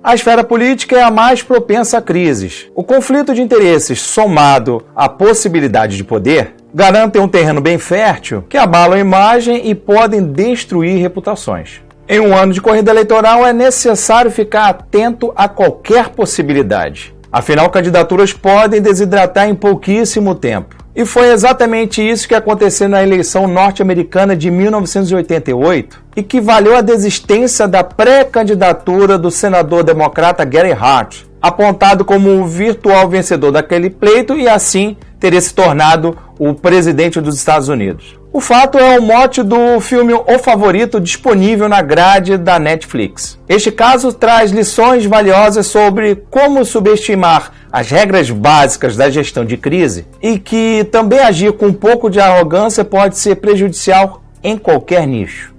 A esfera política é a mais propensa a crises. O conflito de interesses, somado à possibilidade de poder, garantem um terreno bem fértil que abalam a imagem e podem destruir reputações. Em um ano de corrida eleitoral é necessário ficar atento a qualquer possibilidade. Afinal, candidaturas podem desidratar em pouquíssimo tempo. E foi exatamente isso que aconteceu na eleição norte-americana de 1988 e que valeu a desistência da pré-candidatura do senador democrata Gary Hart, apontado como o virtual vencedor daquele pleito e assim teria se tornado o presidente dos Estados Unidos. O fato é o mote do filme O Favorito, disponível na grade da Netflix. Este caso traz lições valiosas sobre como subestimar as regras básicas da gestão de crise e que também agir com um pouco de arrogância pode ser prejudicial em qualquer nicho.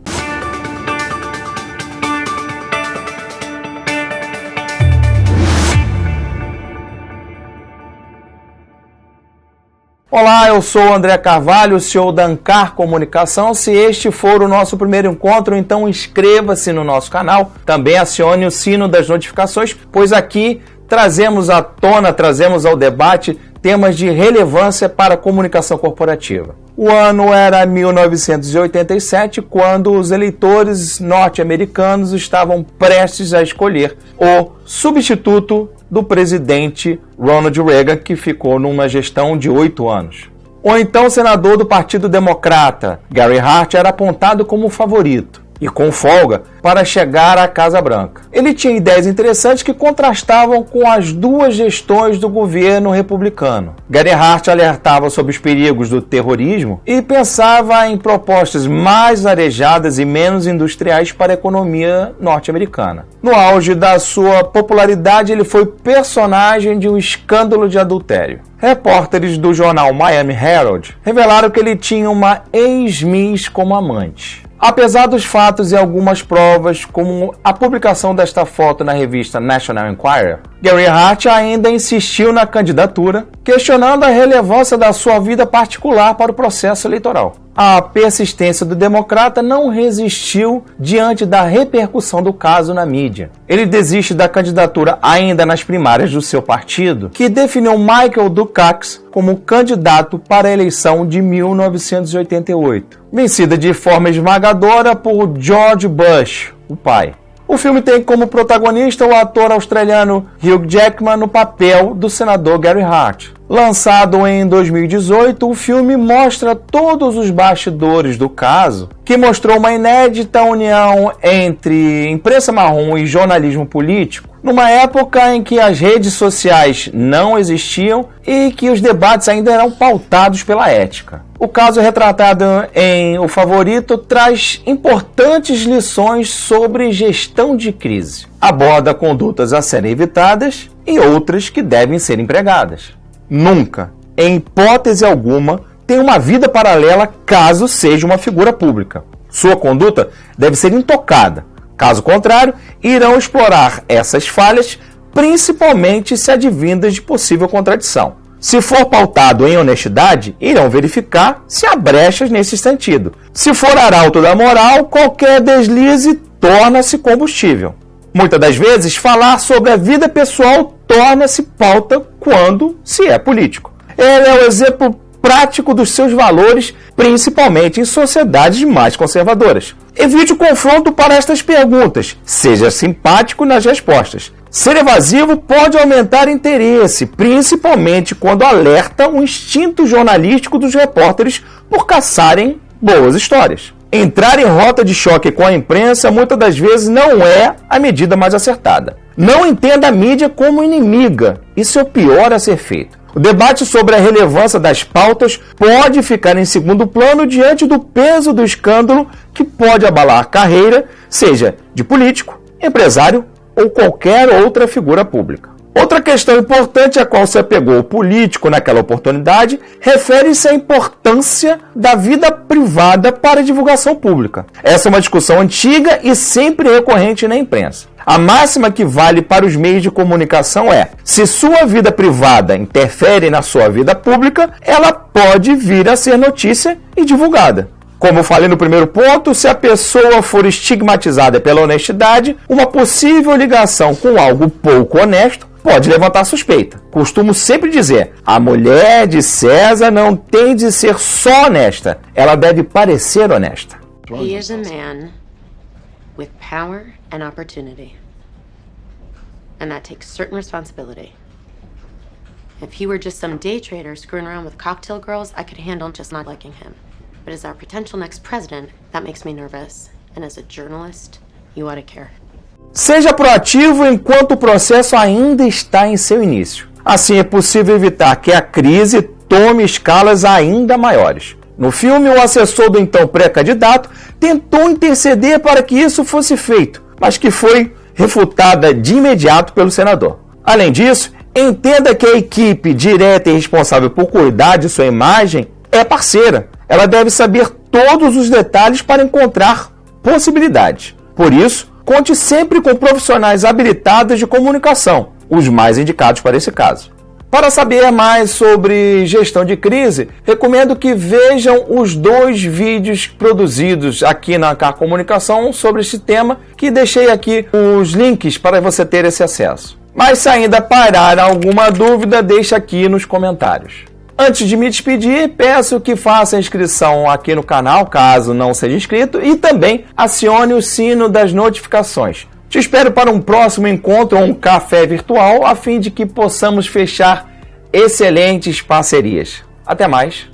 Olá, eu sou o André Carvalho, CEO da Ancar Comunicação. Se este for o nosso primeiro encontro, então inscreva-se no nosso canal. Também acione o sino das notificações, pois aqui trazemos à tona, trazemos ao debate temas de relevância para a comunicação corporativa. O ano era 1987, quando os eleitores norte-americanos estavam prestes a escolher o substituto do presidente Ronald Reagan, que ficou numa gestão de 8 anos. O então senador do Partido Democrata, Gary Hart, era apontado como favorito e com folga para chegar à Casa Branca. Ele tinha ideias interessantes que contrastavam com as duas gestões do governo republicano. Gary Hart alertava sobre os perigos do terrorismo e pensava em propostas mais arejadas e menos industriais para a economia norte-americana. No auge da sua popularidade, ele foi personagem de um escândalo de adultério. Repórteres do jornal Miami Herald revelaram que ele tinha uma ex-miss como amante. Apesar dos fatos e algumas provas, como a publicação desta foto na revista National Enquirer, Gary Hart ainda insistiu na candidatura, questionando a relevância da sua vida particular para o processo eleitoral. A persistência do democrata não resistiu diante da repercussão do caso na mídia. Ele desiste da candidatura ainda nas primárias do seu partido, que definiu Michael Dukakis como candidato para a eleição de 1988, vencida de forma esmagadora por George Bush, o pai. O filme tem como protagonista o ator australiano Hugh Jackman no papel do senador Gary Hart. Lançado em 2018, o filme mostra todos os bastidores do caso, que mostrou uma inédita união entre imprensa marrom e jornalismo político, numa época em que as redes sociais não existiam e que os debates ainda eram pautados pela ética. O caso retratado em O Favorito traz importantes lições sobre gestão de crise. Aborda condutas a serem evitadas e outras que devem ser empregadas. Nunca, em hipótese alguma, tem uma vida paralela caso seja uma figura pública. Sua conduta deve ser intocada. Caso contrário, irão explorar essas falhas, principalmente se advindas de possível contradição. Se for pautado em honestidade, irão verificar se há brechas nesse sentido. Se for arauto da moral, qualquer deslize torna-se combustível. Muitas das vezes, falar sobre a vida pessoal torna-se pauta quando se é político. Ele é o exemplo prático dos seus valores, principalmente em sociedades mais conservadoras. Evite o confronto para estas perguntas. Seja simpático nas respostas. Ser evasivo pode aumentar interesse, principalmente quando alerta o instinto jornalístico dos repórteres por caçarem boas histórias. Entrar em rota de choque com a imprensa muitas das vezes não é a medida mais acertada. Não entenda a mídia como inimiga. Isso é o pior a ser feito. O debate sobre a relevância das pautas pode ficar em segundo plano diante do peso do escândalo que pode abalar a carreira, seja de político, empresário ou qualquer outra figura pública. Outra questão importante a qual se apegou o político naquela oportunidade refere-se à importância da vida privada para a divulgação pública. Essa é uma discussão antiga e sempre recorrente na imprensa. A máxima que vale para os meios de comunicação é: se sua vida privada interfere na sua vida pública, ela pode vir a ser notícia e divulgada. Como eu falei no primeiro ponto, se a pessoa for estigmatizada pela honestidade, uma possível ligação com algo pouco honesto pode levantar suspeita. Costumo sempre dizer, a mulher de César não tem de ser só honesta, ela deve parecer honesta. He is a man with power and opportunity. And that takes certain responsibility. If he were just some day trader screwing around with cocktail girls, I could handle just not liking him. But as our potential next president, that makes me nervous. And as a journalist, you ought to care. Seja proativo enquanto o processo ainda está em seu início. Assim é possível evitar que a crise tome escalas ainda maiores. No filme, o assessor do então pré-candidato tentou interceder para que isso fosse feito, mas que foi refutada de imediato pelo senador. Além disso, entenda que a equipe direta e responsável por cuidar de sua imagem é parceira. Ela deve saber todos os detalhes para encontrar possibilidades. Por isso, conte sempre com profissionais habilitados de comunicação, os mais indicados para esse caso. Para saber mais sobre gestão de crise, recomendo que vejam os 2 vídeos produzidos aqui na Ancar Comunicação sobre este tema, que deixei aqui os links para você ter esse acesso. Mas se ainda parar alguma dúvida, deixa aqui nos comentários. Antes de me despedir, peço que faça a inscrição aqui no canal, caso não seja inscrito, e também acione o sino das notificações. Te espero para um próximo encontro ou um café virtual, a fim de que possamos fechar excelentes parcerias. Até mais!